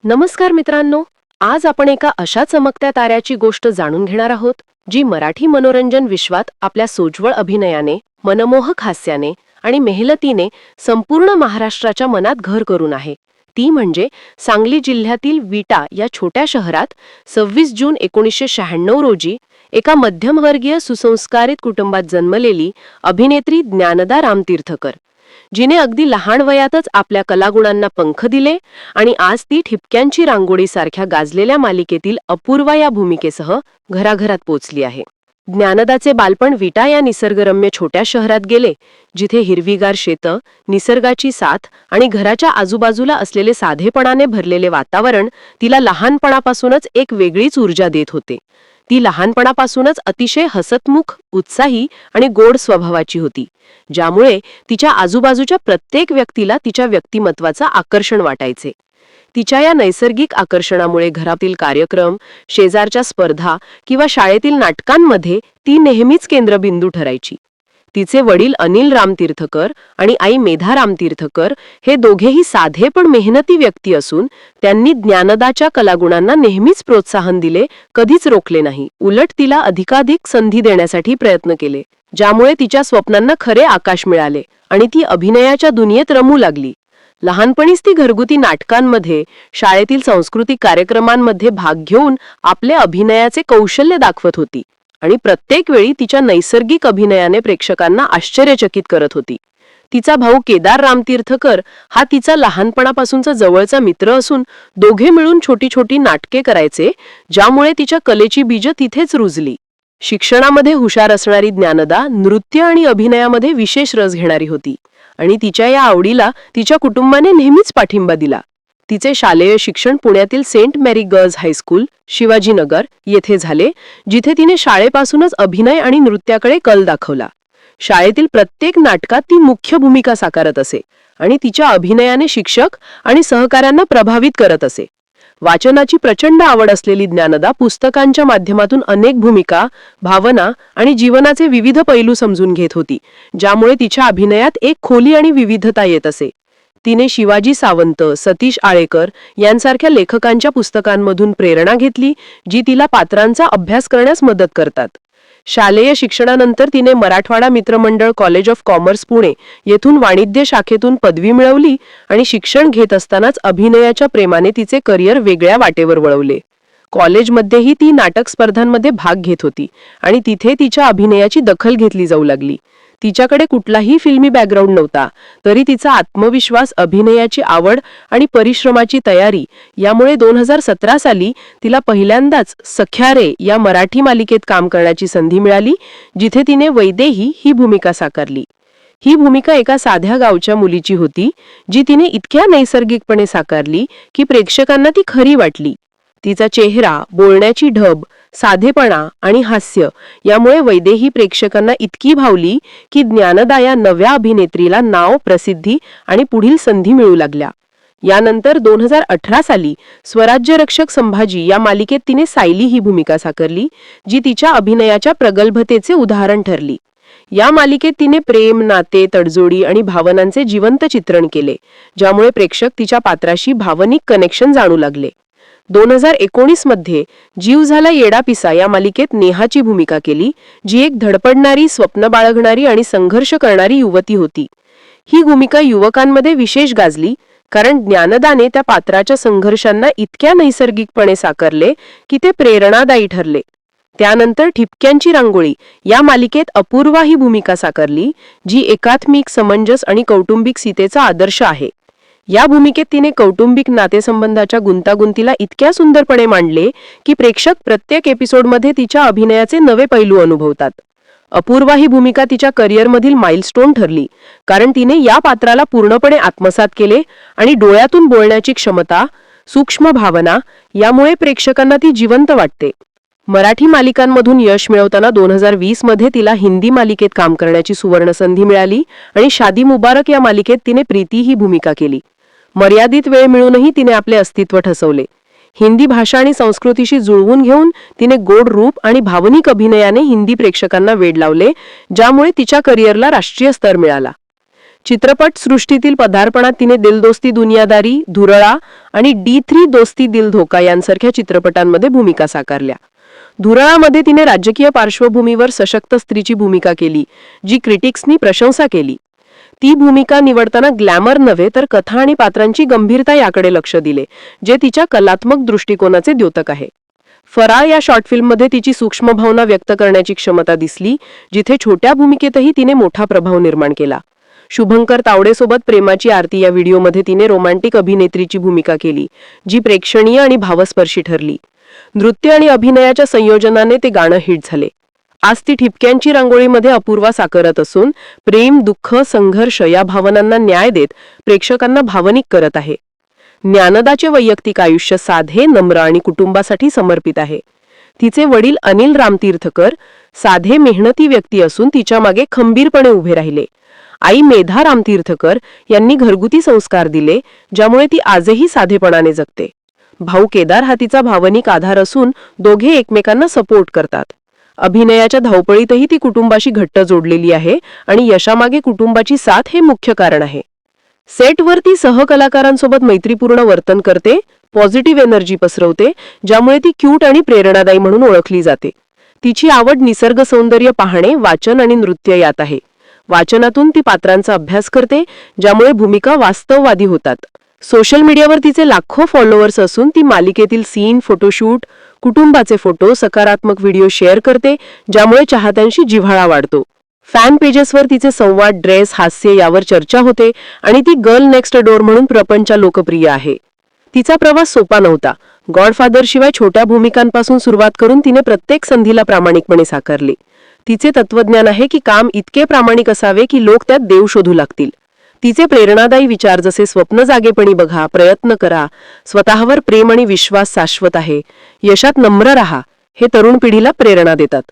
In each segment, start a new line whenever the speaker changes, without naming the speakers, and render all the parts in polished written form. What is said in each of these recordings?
नमस्कार मित्रांनो, आज आपण एका अशा चमकत्या ताऱ्याची गोष्ट जाणून घेणार आहोत, जी मराठी मनोरंजन विश्वात आपल्या सोज्वळ अभिनयाने, मनमोहक हास्याने आणि मेहनतीने संपूर्ण महाराष्ट्राच्या मनात घर करून आहे. ती म्हणजे सांगली जिल्ह्यातील विटा या छोट्या शहरात 26 जून 1996 रोजी एका मध्यमवर्गीय सुसंस्कारित कुटुंबात जन्मलेली अभिनेत्री ज्ञानदा रामतीर्थकर, जिने अगदी लहान वयातच आपल्या कलागुणांना पंख दिले आणि आज ती ठिपक्यांची रांगोळी सारख्या गाजलेल्या मालिकेतील अपूर्वा या भूमिकेसह घराघरात पोचली आहे. ज्ञानदाचे बालपण विटा या निसर्गरम्य छोट्या शहरात गेले, जिथे हिरवीगार शेतं, निसर्गाची साथ आणि घराच्या आजूबाजूला असलेले साधेपणाने भरलेले वातावरण तिला लहानपणापासूनच एक वेगळीच ऊर्जा देत होते. ती लहानपणापासूनच अतिशय हसतमुख, उत्साही आणि गोड स्वभावाची होती, ज्यामुळे तिच्या आजूबाजूच्या प्रत्येक व्यक्तीला तिच्या व्यक्तिमत्वाचं आकर्षण वाटायचे. तिच्या या नैसर्गिक आकर्षणामुळे घरातील कार्यक्रम, शेजारच्या स्पर्धा किंवा शाळेतील नाटकांमध्ये ती नेहमीच केंद्रबिंदू ठरायची. तिचे वडील अनिल रामतीर्थकर आणि आई मेधा रामतीर्थकर हे दोघेही साधे पण मेहनती व्यक्ती असून त्यांनी ज्ञानदाच्या कलागुणांना नेहमीच प्रोत्साहन दिले, कधीच रोखले नाही. उलट तिला अधिकाधिक संधी देण्यासाठी प्रयत्न केले, ज्यामुळे तिच्या स्वप्नांना खरे आकाश मिळाले आणि ती अभिनयाच्या दुनियेत रमू लागली. लहानपणीच ती घरगुती नाटकांमध्ये, शाळेतील सांस्कृतिक कार्यक्रमांमध्ये भाग घेऊन आपले अभिनयाचे कौशल्य दाखवत होती आणि प्रत्येक वेळी तिच्या नैसर्गिक अभिनयाने प्रेक्षकांना आश्चर्यचकित करत होती. तिचा भाऊ केदार रामतीर्थकर हा तिचा लहानपणापासूनचा जवळचा मित्र असून दोघे मिळून छोटी छोटी नाटके करायचे, ज्यामुळे तिच्या कलेची बीजं तिथेच रुजली. शिक्षणामध्ये हुशार असणारी ज्ञानदा नृत्य आणि अभिनयामध्ये विशेष रस घेणारी होती आणि तिच्या या आवडीला तिच्या कुटुंबाने नेहमीच पाठिंबा दिला. तिचे शालेय शिक्षण पुण्यातील सेंट मेरी गर्ल्स हायस्कूल, शिवाजीनगर येथे झाले, जिथे तिने शाळेपासूनच अभिनय आणि नृत्याकडे कल दाखवला. शाळेतील प्रत्येक नाटकात ती मुख्य भूमिका साकारत असे आणि तिच्या अभिनयाने शिक्षक आणि सहकाऱ्यांना प्रभावित करत असे. वाचनाची प्रचंड आवड असलेली ज्ञानदा पुस्तकांच्या माध्यमातून अनेक भूमिका, भावना आणि जीवनाचे विविध पैलू समजून घेत होती, ज्यामुळे तिच्या अभिनयात एक खोली आणि विविधता येत असे. तिने शिवाजी सावंत, सतीश आळेकर यांसारख्या लेखकांच्या पुस्तकांमधून प्रेरणा घेतली, जी तिला पात्रांचा अभ्यास करण्यास मदत करतात. शालेय शिक्षणानंतर तिने मराठवाडा मित्रमंडळ कॉलेज ऑफ कॉमर्स पुणे येथून वाणिज्य शाखेतून पदवी मिळवली आणि शिक्षण घेत असतानाच अभिनयाच्या प्रेमाने तिचे करिअर वेगळ्या वाटेवर वळवले. कॉलेजमध्येही ती नाटक स्पर्धांमध्ये भाग घेत होती आणि तिथे तिच्या अभिनयाची दखल घेतली जाऊ लागली. तिच्याकडे कुठलाही फिल्मी बॅकग्राऊंड नव्हता, तरी तिचा आत्मविश्वास, अभिनयाची आवड आणि परिश्रमाची तयारी यामुळे 2017 साली तिला पहिल्यांदाच सख्या रे या मराठी मालिकेत काम करण्याची संधी मिळाली, जिथे तिने वैदेही ही भूमिका साकारली. ही भूमिका एका साध्या गावच्या मुलीची होती, जी तिने इतक्या नैसर्गिकपणे साकारली की प्रेक्षकांना ती खरी वाटली. तिचा चेहरा, बोलण्याची ढब, साधेपणा आणि हास्य यामुळे वैदेही प्रेक्षकांना इतकी भावली की ज्ञानदा या नव्या अभिनेत्रीला नाव, प्रसिद्धी आणि पुढील संधी मिळू लागल्या. यानंतर 2018 साली स्वराज्य रक्षक संभाजी या मालिकेत तिने सायली ही भूमिका साकारली, जी तिच्या अभिनयाच्या प्रगल्भतेचे उदाहरण ठरली. या मालिकेत तिने प्रेम, नाते, तडजोडी आणि भावनांचे जिवंत चित्रण केले, ज्यामुळे प्रेक्षक तिच्या पात्राशी भावनिक कनेक्शन जाणू लागले. 2019 मध्ये जीव झाला येडा पिसा या मालिकेत नेहाची भूमिका केली, जी एक धडपडणारी, स्वप्न बाळगणारी आणि संघर्ष करणारी युवती होती. ही भूमिका युवकांमध्ये विशेष गाजली, कारण ज्ञानदाने त्या पात्राच्या संघर्षांना इतक्या नैसर्गिकपणे साकारले की ते प्रेरणादायी ठरले. त्यानंतर ठिपक्यांची रांगोळी या मालिकेत अपूर्वा ही भूमिका साकारली, जी एकात्मिक, समंजस आणि कौटुंबिक सीतेचा आदर्श आहे. या भूमिकेत तिने कौटुंबिक नातेसंबंधाच्या गुंतागुंतीला इतक्या सुंदरपणे मांडले की प्रेक्षक प्रत्येक एपिसोडमध्ये तिच्या अभिनयाचे नवे पैलू अनुभवतात. अपूर्वा ही भूमिका तिच्या करिअरमधील माइलस्टोन ठरली, कारण तिने या पात्राला पूर्णपणे आत्मसात केले आणि डोळ्यातून बोलण्याची क्षमता, सूक्ष्म भावना यामुळे प्रेक्षकांना ती जिवंत वाटते. मराठी मालिकांमधून यश मिळवताना 2020 मध्ये तिला हिंदी मालिकेत काम करण्याची सुवर्ण संधी मिळाली आणि शादी मुबारक या मालिकेत तिने प्रीती ही भूमिका केली. मर्यादित वेळ मिळूनही तिने आपले अस्तित्व ठसवले. हिंदी भाषा आणि संस्कृतीशी जुळवून घेऊन तिने गोड रूप आणि भावनिक अभिनयाने हिंदी प्रेक्षकांना वेड लावले, ज्यामुळे तिच्या करिअरला राष्ट्रीय स्तर मिळाला. चित्रपट सृष्टीतील पदार्पणात तिने दिल दोस्ती दुनियादारी, धुरळा आणि D3 दोस्ती दिल धोका यांसारख्या चित्रपटांमध्ये भूमिका साकारल्या. धुरळामध्ये तिने राजकीय पार्श्वभूमीवर सशक्त स्त्रीची भूमिका केली, जी क्रिटिक्सनी प्रशंसा केली. ती भूमिका निवडताना ग्लॅमर नव्हे तर कथा आणि पात्रांची गंभीरता याकडे लक्ष दिले, जे तिच्या कलात्मक दृष्टिकोनाचे द्योतक आहे. फराळ या शॉर्ट फिल्ममध्ये तिची सूक्ष्म भावना व्यक्त करण्याची क्षमता दिसली, जिथे छोट्या भूमिकेतही तिने मोठा प्रभाव निर्माण केला. शुभंकर तावडेसोबत प्रेमाची आरती या व्हिडिओमध्ये तिने रोमॅन्टिक अभिनेत्रीची भूमिका केली, जी प्रेक्षणीय आणि भावस्पर्शी ठरली. नृत्य आणि अभिनयाच्या संयोजनाने ते गाणं हिट झाले. आज ती ठिपक्यांची रांगोळीमध्ये अपूर्वा साकारत असून प्रेम, दुःख, संघर्ष या भावनांना न्याय देत प्रेक्षकांना भावनिक करत आहे. ज्ञानदाचे वैयक्तिक आयुष्य साधे, नम्र आणि कुटुंबासाठी समर्पित आहे. तिचे वडील अनिल रामतीर्थकर साधे, मेहनती व्यक्ती असून तिच्या मागे खंबीरपणे उभे राहिले. आई मेधा रामतीर्थकर यांनी घरगुती संस्कार दिले, ज्यामुळे ती आजही साधेपणाने जगते. भाऊ केदार हा तिचा भावनिक आधार असून दोघे एकमेकांना सपोर्ट करतात. अभिनयाच्या धावपळीतही ती कुटुंबाशी घट्ट जोडलेली आहे आणि यशामागे कुटुंबाची साथ हे मुख्य कारण आहे. सेटवर ती सहकलाकारांसोबत मैत्रीपूर्ण वर्तन करते, पॉझिटिव्ह एनर्जी पसरवते, ज्यामुळे ती क्यूट आणि प्रेरणादायी म्हणून ओळखली जाते. तिची आवड निसर्ग सौंदर्य पाहणे, वाचन आणि नृत्य यात आहे. वाचनातून ती पात्रांचा अभ्यास करते, ज्यामुळे भूमिका वास्तववादी होतात. सोशल मीडियावर तिचे लाखो फॉलोअर्स असून ती मालिकेतील सीन, फोटोशूट, कुटुंबाचे फोटो, सकारात्मक व्हिडिओ शेअर करते, ज्यामुळे चाहत्यांशी जिव्हाळा वाढतो. फॅन पेजेसवर तिचे संवाद, ड्रेस, हास्य यावर चर्चा होते आणि ती गर्ल नेक्स्ट डोअर म्हणून प्रपंचा लोकप्रिय आहे. तिचा प्रवास सोपा नव्हता. गॉडफादर शिवाय छोट्या भूमिकांपासून सुरुवात करून तिने प्रत्येक संधीला प्रामाणिकपणे साकारले. तिचे तत्वज्ञान आहे की काम इतके प्रामाणिक असावे की लोक त्यात देव शोधू लागतील. तिचे प्रेरणादायी विचार जसे स्वप्न जागेपणी बघा, प्रयत्न करा, स्वतःवर प्रेम आणि विश्वास शाश्वत आहे, यशात नम्र राहा, हे तरुण पिढीला प्रेरणा देतात.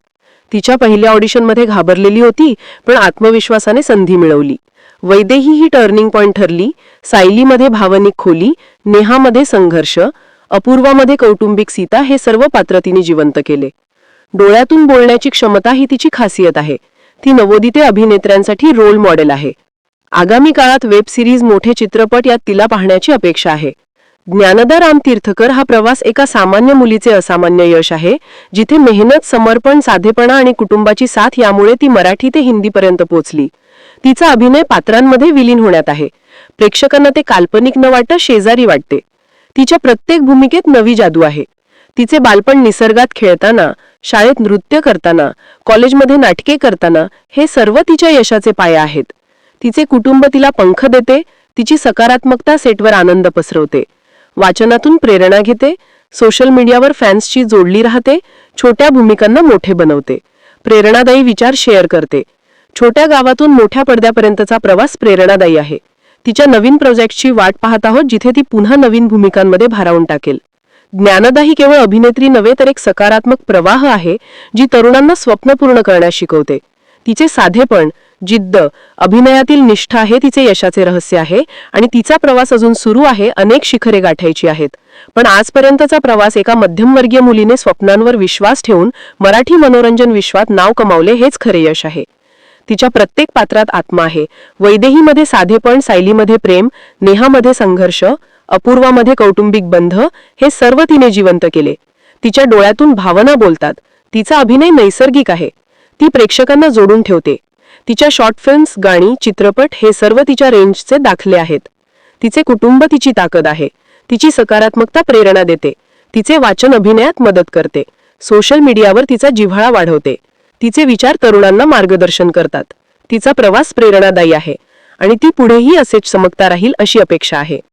तिच्या पहिल्या ऑडिशनमध्ये घाबरलेली होती, पण आत्मविश्वासाने संधी मिळवली. वैदेही ही टर्निंग पॉइंट ठरली. सायलीमध्ये भावनिक खोली, नेहामध्ये संघर्ष, अपूर्वामध्ये कौटुंबिक सीता हे सर्व पात्र तिने जिवंत केले. डोळ्यातून बोलण्याची क्षमता ही तिची खासियत आहे. ती नवोदित अभिनेत्र्यांसाठी रोल मॉडेल आहे. आगामी काळात वेब सिरीज, मोठे चित्रपट यात तिला पाहण्याची अपेक्षा आहे. ज्ञानदा रामतीर्थकर हा प्रवास एका सामान्य मुलीचे असामान्य यश आहे, जिथे मेहनत, समर्पण, साधेपणा आणि कुटुंबाची साथ यामुळे ती मराठी ते हिंदीपर्यंत पोहोचली. तिचा अभिनय पात्रांमध्ये विलीन होण्यात आहे. प्रेक्षकांना ते काल्पनिक न वाटता शेजारी वाटते. तिच्या प्रत्येक भूमिकेत नवी जादू आहे. तिचे बालपण निसर्गात खेळताना, शाळेत नृत्य करताना, कॉलेजमध्ये नाटके करताना हे सर्व तिच्या यशाचे पाया आहेत. तिचे कुटुंब तिला पंख देते. तिची सकारात्मकता सेटवर आनंद पसरवते. वाचनातून प्रेरणा घेते. सोशल मीडियावर फॅन्सची जोडली राहते. छोट्या भूमिकांना मोठे बनवते. प्रेरणादायी विचार शेअर करते. छोट्या गावातून मोठ्या पडद्यापर्यंतचा प्रवास प्रेरणादायी आहे. तिच्या नवीन प्रोजेक्टची वाट पाहत आहोत, जिथे ती पुन्हा नवीन भूमिकांमध्ये भारावून टाकेल. ज्ञानदा ही केवळ अभिनेत्री नव्हे तर एक सकारात्मक प्रवाह आहे, जी तरुणांना स्वप्न पूर्ण करण्यास शिकवते. तिचे साधेपण, जिद्द, अभिनयातील निष्ठा हे तिचे यशाचे रहस्य आहे आणि तिचा प्रवास अजून सुरू आहे. अनेक शिखरे गाठायची आहेत, पण आजपर्यंतचा प्रवास एका मध्यमवर्गीय मुलीने स्वप्नांवर विश्वास ठेवून मराठी मनोरंजन विश्वात नाव कमावले हेच खरे यश आहे. तिच्या प्रत्येक पात्रात आत्मा आहे. वैदेहीमध्ये साधेपण, सायलीमध्ये प्रेम, नेहामध्ये संघर्ष, अपूर्वामध्ये कौटुंबिक बंध हे सर्व तिने जिवंत केले. तिच्या डोळ्यातून भावना बोलतात. तिचा अभिनय नैसर्गिक आहे. ती प्रेक्षकांना जोडून ठेवते. तिच्या शॉर्ट फिल्म्स, गाणी, चित्रपट हे सर्व तिच्या रेंजचे दाखले आहेत. तिचे कुटुंब तिची ताकद आहे. तिची सकारात्मकता प्रेरणा देते. तिचे वाचन अभिनयात मदत करते. सोशल मीडियावर तिचा जिव्हाळा वाढवते. तिचे विचार तरुणांना मार्गदर्शन करतात. तिचा प्रवास प्रेरणादायी आहे आणि ती पुढेही असेच चमकता राहील अशी अपेक्षा आहे.